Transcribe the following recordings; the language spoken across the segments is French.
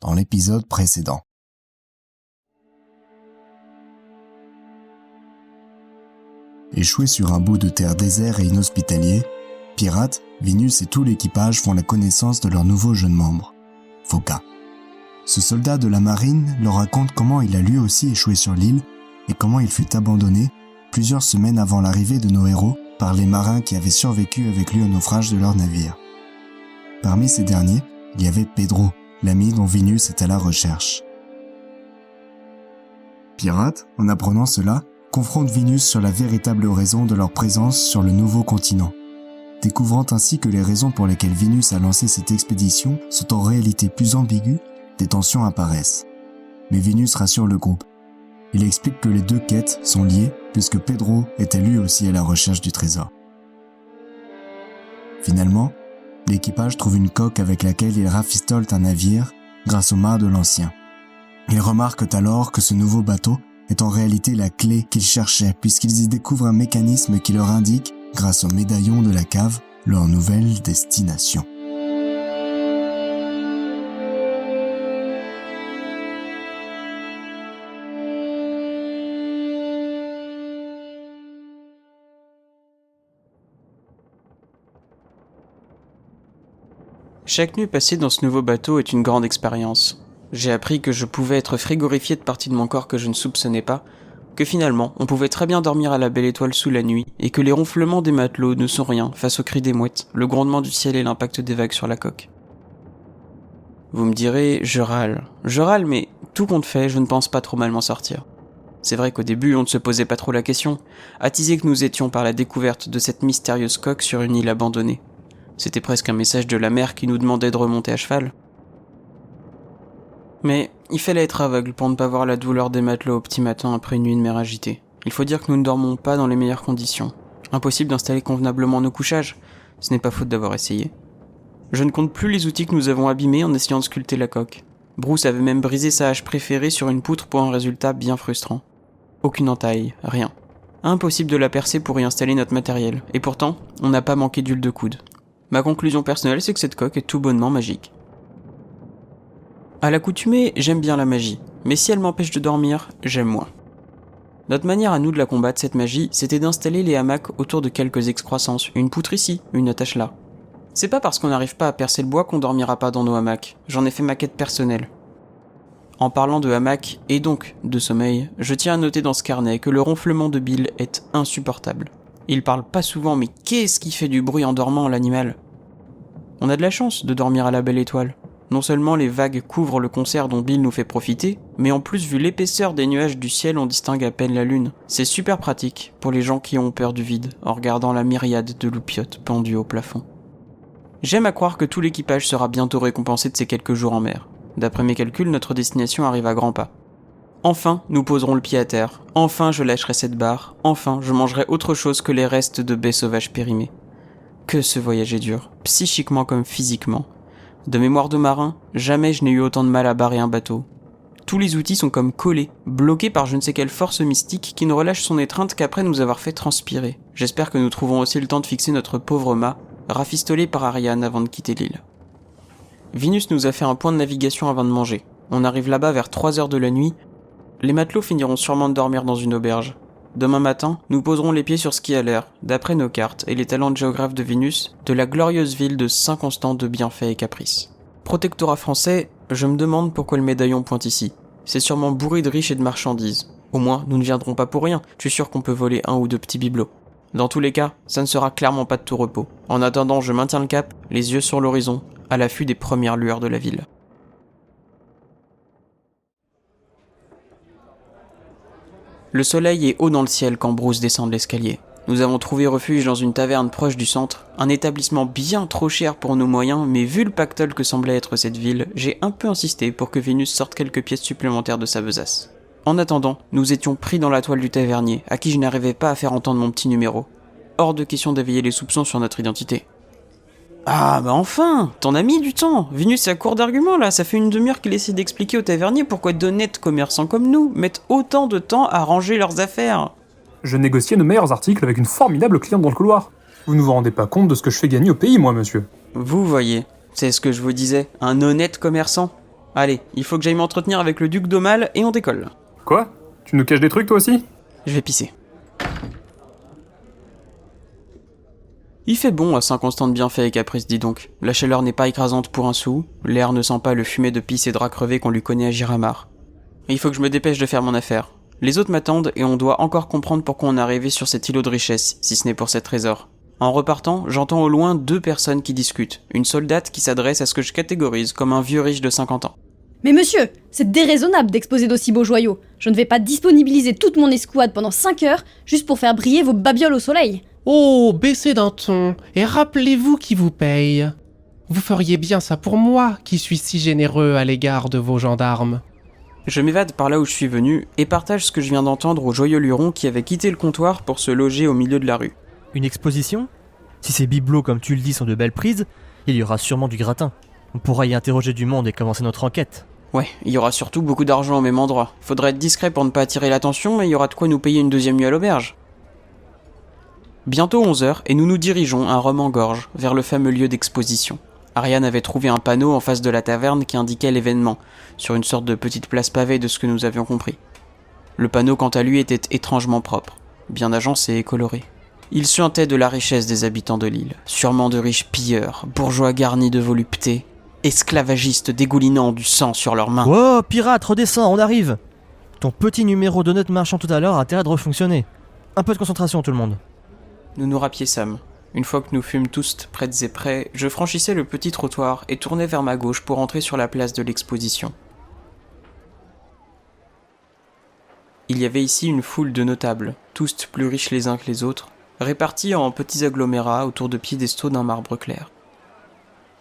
dans l'épisode précédent. Échoués sur un bout de terre désert et inhospitalier, Pirate, Vinus et tout l'équipage font la connaissance de leur nouveau jeune membre, Foka. Ce soldat de la marine leur raconte comment il a lui aussi échoué sur l'île et comment il fut abandonné plusieurs semaines avant l'arrivée de nos héros par les marins qui avaient survécu avec lui au naufrage de leur navire. Parmi ces derniers, il y avait Pedro, l'ami dont Vinus est à la recherche. Pirate, en apprenant cela, confronte Vinus sur la véritable raison de leur présence sur le nouveau continent. Découvrant ainsi que les raisons pour lesquelles Vinus a lancé cette expédition sont en réalité plus ambiguës, des tensions apparaissent. Mais Vinus rassure le groupe. Il explique que les deux quêtes sont liées puisque Pedro était lui aussi à la recherche du trésor. Finalement, l'équipage trouve une coque avec laquelle ils rafistolent un navire grâce au mât de l'ancien. Ils remarquent alors que ce nouveau bateau est en réalité la clé qu'ils cherchaient puisqu'ils y découvrent un mécanisme qui leur indique, grâce au médaillon de la cave, leur nouvelle destination. Chaque nuit passée dans ce nouveau bateau est une grande expérience. J'ai appris que je pouvais être frigorifié de parties de mon corps que je ne soupçonnais pas, que finalement on pouvait très bien dormir à la belle étoile sous la nuit, et que les ronflements des matelots ne sont rien face aux cris des mouettes, le grondement du ciel et l'impact des vagues sur la coque. Vous me direz, je râle, mais tout compte fait, je ne pense pas trop mal m'en sortir. C'est vrai qu'au début on ne se posait pas trop la question, attisés que nous étions par la découverte de cette mystérieuse coque sur une île abandonnée. C'était presque un message de la mer qui nous demandait de remonter à cheval. Mais il fallait être aveugle pour ne pas voir la douleur des matelots au petit matin après une nuit de mer agitée. Il faut dire que nous ne dormons pas dans les meilleures conditions. Impossible d'installer convenablement nos couchages. Ce n'est pas faute d'avoir essayé. Je ne compte plus les outils que nous avons abîmés en essayant de sculpter la coque. Bruce avait même brisé sa hache préférée sur une poutre pour un résultat bien frustrant. Aucune entaille, rien. Impossible de la percer pour y installer notre matériel. Et pourtant, on n'a pas manqué d'huile de coude. Ma conclusion personnelle, c'est que cette coque est tout bonnement magique. À l'accoutumée, j'aime bien la magie, mais si elle m'empêche de dormir, j'aime moins. Notre manière à nous de la combattre, cette magie, c'était d'installer les hamacs autour de quelques excroissances, une poutre ici, une attache là. C'est pas parce qu'on n'arrive pas à percer le bois qu'on dormira pas dans nos hamacs, j'en ai fait ma quête personnelle. En parlant de hamac, et donc de sommeil, je tiens à noter dans ce carnet que le ronflement de Bill est insupportable. Il parle pas souvent, mais qu'est-ce qui fait du bruit en dormant, l'animal ? On a de la chance de dormir à la belle étoile. Non seulement les vagues couvrent le concert dont Bill nous fait profiter, mais en plus, vu l'épaisseur des nuages du ciel, on distingue à peine la lune. C'est super pratique pour les gens qui ont peur du vide, en regardant la myriade de loupiottes pendues au plafond. J'aime à croire que tout l'équipage sera bientôt récompensé de ces quelques jours en mer. D'après mes calculs, notre destination arrive à grands pas. Enfin, nous poserons le pied à terre. Enfin, je lâcherai cette barre. Enfin, je mangerai autre chose que les restes de baies sauvages périmées. Que ce voyage est dur, psychiquement comme physiquement. De mémoire de marin, jamais je n'ai eu autant de mal à barrer un bateau. Tous les outils sont comme collés, bloqués par je ne sais quelle force mystique qui ne relâche son étreinte qu'après nous avoir fait transpirer. J'espère que nous trouverons aussi le temps de fixer notre pauvre mât, rafistolé par Ariane avant de quitter l'île. Vinus nous a fait un point de navigation avant de manger. On arrive là-bas vers 3h de la nuit. Les matelots finiront sûrement de dormir dans une auberge. Demain matin, nous poserons les pieds sur ce qui a l'air, d'après nos cartes et les talents de géographe de Vinus, de la glorieuse ville de Saint-Constant de bienfaits et caprices. Protectorat français, je me demande pourquoi le médaillon pointe ici. C'est sûrement bourré de riches et de marchandises. Au moins, nous ne viendrons pas pour rien, je suis sûr qu'on peut voler un ou deux petits bibelots. Dans tous les cas, ça ne sera clairement pas de tout repos. En attendant, je maintiens le cap, les yeux sur l'horizon, à l'affût des premières lueurs de la ville. Le soleil est haut dans le ciel quand Bruce descend de l'escalier. Nous avons trouvé refuge dans une taverne proche du centre, un établissement bien trop cher pour nos moyens, mais vu le pactole que semblait être cette ville, j'ai un peu insisté pour que Vénus sorte quelques pièces supplémentaires de sa besace. En attendant, nous étions pris dans la toile du tavernier, à qui je n'arrivais pas à faire entendre mon petit numéro. Hors de question d'éveiller les soupçons sur notre identité. Ah bah enfin, t'en as mis du temps. Vénus est à court d'arguments là, ça fait une demi-heure qu'il essaie d'expliquer au tavernier pourquoi d'honnêtes commerçants comme nous mettent autant de temps à ranger leurs affaires. Je négociais nos meilleurs articles avec une formidable cliente dans le couloir. Vous ne vous rendez pas compte de ce que je fais gagner au pays, moi, monsieur. Vous voyez, c'est ce que je vous disais, un honnête commerçant. Allez, il faut que j'aille m'entretenir avec le duc d'Aumale et on décolle. Quoi? Tu nous caches des trucs toi aussi? Je vais pisser. Il fait bon à Saint-Constant de Bienfait et Caprice, dis donc. La chaleur n'est pas écrasante pour un sou, l'air ne sent pas le fumet de pisse et de rats crevés qu'on lui connaît à Giramar. Mais il faut que je me dépêche de faire mon affaire. Les autres m'attendent et on doit encore comprendre pourquoi on est arrivé sur cet îlot de richesse, si ce n'est pour cet trésor. En repartant, j'entends au loin 2 personnes qui discutent. Une soldate qui s'adresse à ce que je catégorise comme un vieux riche de 50 ans. Mais monsieur, c'est déraisonnable d'exposer d'aussi beaux joyaux. Je ne vais pas disponibiliser toute mon escouade pendant 5 heures juste pour faire briller vos babioles au soleil. Oh, baissez d'un ton, et rappelez-vous qui vous paye. Vous feriez bien ça pour moi, qui suis si généreux à l'égard de vos gendarmes. Je m'évade par là où je suis venu et partage ce que je viens d'entendre au joyeux luron qui avait quitté le comptoir pour se loger au milieu de la rue. Une exposition? Si ces bibelots, comme tu le dis, sont de belles prises, il y aura sûrement du gratin. On pourra y interroger du monde et commencer notre enquête. Ouais, il y aura surtout beaucoup d'argent au même endroit. Faudrait être discret pour ne pas attirer l'attention, mais il y aura de quoi nous payer une 2e nuit à l'auberge. Bientôt 11h et nous nous dirigeons, un rhum en gorge, vers le fameux lieu d'exposition. Ariane avait trouvé un panneau en face de la taverne qui indiquait l'événement, sur une sorte de petite place pavée de ce que nous avions compris. Le panneau quant à lui était étrangement propre, bien agencé et coloré. Il suintait de la richesse des habitants de l'île, sûrement de riches pilleurs, bourgeois garnis de volupté, esclavagistes dégoulinant du sang sur leurs mains. Oh, pirate, redescends, on arrive! Ton petit numéro de note marchand tout à l'heure a intérêt de refonctionner. Un peu de concentration tout le monde. Nous nous rapiéçâmes. Une fois que nous fûmes tous prêtes et prêts, je franchissais le petit trottoir et tournais vers ma gauche pour entrer sur la place de l'exposition. Il y avait ici une foule de notables, tous plus riches les uns que les autres, répartis en petits agglomérats autour de piédestaux d'un marbre clair.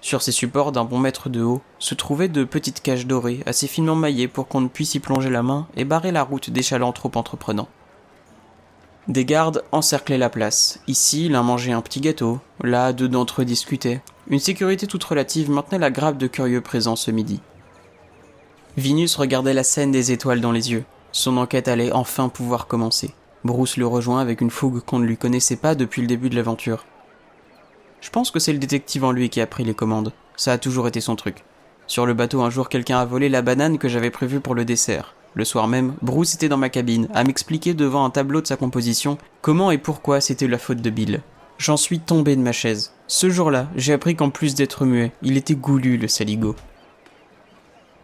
Sur ces supports d'un bon mètre de haut, se trouvaient de petites cages dorées, assez finement maillées pour qu'on ne puisse y plonger la main et barrer la route des chalands trop entreprenants. Des gardes encerclaient la place. Ici, l'un mangeait un petit gâteau, là, 2 d'entre eux discutaient. Une sécurité toute relative maintenait la grappe de curieux présents ce midi. Vinus regardait la scène des étoiles dans les yeux. Son enquête allait enfin pouvoir commencer. Bruce le rejoint avec une fougue qu'on ne lui connaissait pas depuis le début de l'aventure. Je pense que c'est le détective en lui qui a pris les commandes. Ça a toujours été son truc. Sur le bateau, un jour, quelqu'un a volé la banane que j'avais prévue pour le dessert. Le soir même, Bruce était dans ma cabine, à m'expliquer devant un tableau de sa composition comment et pourquoi c'était la faute de Bill. J'en suis tombé de ma chaise. Ce jour-là, j'ai appris qu'en plus d'être muet, il était goulu, le saligo.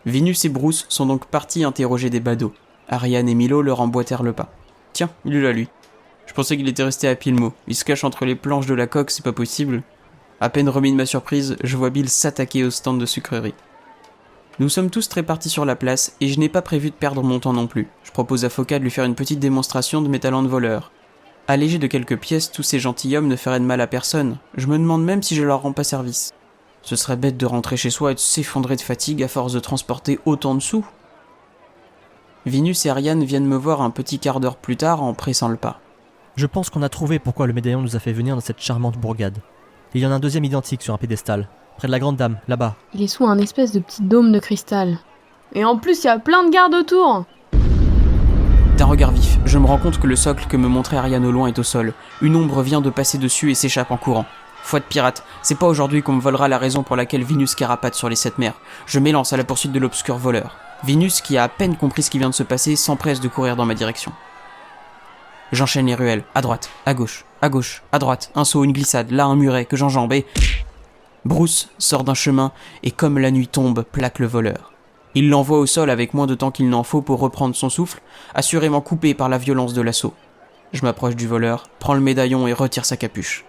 Vinus et Bruce sont donc partis interroger des badauds. Ariane et Milo leur emboîtèrent le pas. Tiens, il est là, lui. Je pensais qu'il était resté à Pilmo. Il se cache entre les planches de la coque, c'est pas possible. À peine remis de ma surprise, je vois Bill s'attaquer au stand de sucrerie. Nous sommes tous répartis sur la place et je n'ai pas prévu de perdre mon temps non plus. Je propose à Foka de lui faire une petite démonstration de mes talents de voleur. Allégés de quelques pièces, tous ces gentilshommes ne feraient de mal à personne. Je me demande même si je leur rends pas service. Ce serait bête de rentrer chez soi et de s'effondrer de fatigue à force de transporter autant de sous. Vinus et Ariane viennent me voir un petit quart d'heure plus tard en pressant le pas. Je pense qu'on a trouvé pourquoi le médaillon nous a fait venir dans cette charmante bourgade. Il y en a un deuxième identique sur un piédestal, près de la grande dame, là-bas. Il est sous un espèce de petit dôme de cristal. Et en plus, il y a plein de gardes autour. D'un regard vif, je me rends compte que le socle que me montrait Ariane au loin est au sol. Une ombre vient de passer dessus et s'échappe en courant. Foi de pirate, c'est pas aujourd'hui qu'on me volera la raison pour laquelle Vinus carapate sur les 7 mers. Je m'élance à la poursuite de l'obscur voleur. Vinus, qui a à peine compris ce qui vient de se passer, s'empresse de courir dans ma direction. J'enchaîne les ruelles, à droite, à gauche, à droite, un saut, une glissade, là un muret que j'enjambe et... Bruce sort d'un chemin et comme la nuit tombe, plaque le voleur. Il l'envoie au sol avec moins de temps qu'il n'en faut pour reprendre son souffle, assurément coupé par la violence de l'assaut. Je m'approche du voleur, prends le médaillon et retire sa capuche.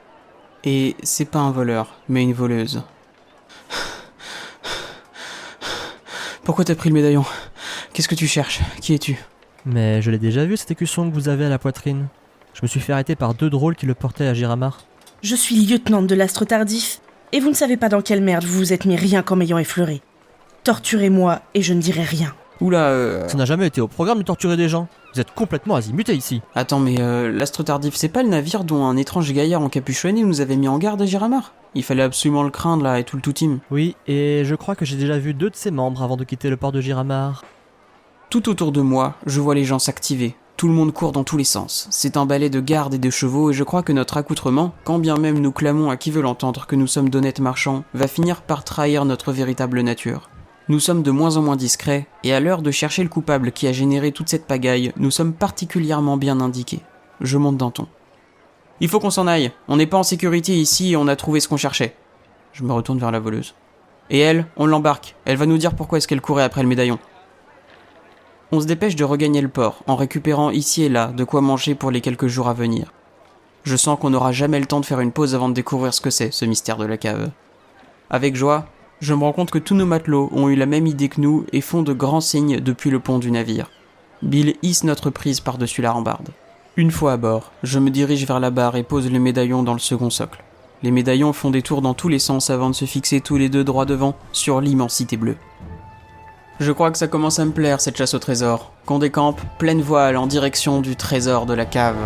Et c'est pas un voleur, mais une voleuse. Pourquoi t'as pris le médaillon? Qu'est-ce que tu cherches? Qui es-tu? Mais je l'ai déjà vu cet écusson que vous avez à la poitrine. Je me suis fait arrêter par 2 drôles qui le portaient à Giramar. Je suis lieutenant de l'Astre Tardif, et vous ne savez pas dans quelle merde vous vous êtes mis rien qu'en m'ayant effleuré. Torturez-moi et je ne dirai rien. Oula, Ça n'a jamais été au programme de torturer des gens. Vous êtes complètement azimuté ici. Attends, mais l'Astre Tardif, c'est pas le navire dont un étrange gaillard encapuchonné nous avait mis en garde à Giramar? Il fallait absolument le craindre là et tout le tout-team. Oui, et je crois que j'ai déjà vu 2 de ses membres avant de quitter le port de Giramar. Tout autour de moi, je vois les gens s'activer. Tout le monde court dans tous les sens. C'est un balai de gardes et de chevaux et je crois que notre accoutrement, quand bien même nous clamons à qui veut l'entendre que nous sommes d'honnêtes marchands, va finir par trahir notre véritable nature. Nous sommes de moins en moins discrets, et à l'heure de chercher le coupable qui a généré toute cette pagaille, nous sommes particulièrement bien indiqués. Je monte d'un ton. Il faut qu'on s'en aille, on n'est pas en sécurité ici et on a trouvé ce qu'on cherchait. Je me retourne vers la voleuse. Et elle, on l'embarque, elle va nous dire pourquoi est-ce qu'elle courait après le médaillon. On se dépêche de regagner le port, en récupérant ici et là de quoi manger pour les quelques jours à venir. Je sens qu'on n'aura jamais le temps de faire une pause avant de découvrir ce que c'est, ce mystère de la cave. Avec joie, je me rends compte que tous nos matelots ont eu la même idée que nous et font de grands signes depuis le pont du navire. Bill hisse notre prise par-dessus la rambarde. Une fois à bord, je me dirige vers la barre et pose le médaillon dans le second socle. Les médaillons font des tours dans tous les sens avant de se fixer tous les deux droit devant, sur l'immensité bleue. Je crois que ça commence à me plaire cette chasse au trésor, qu'on décampe pleine voile en direction du trésor de la cave.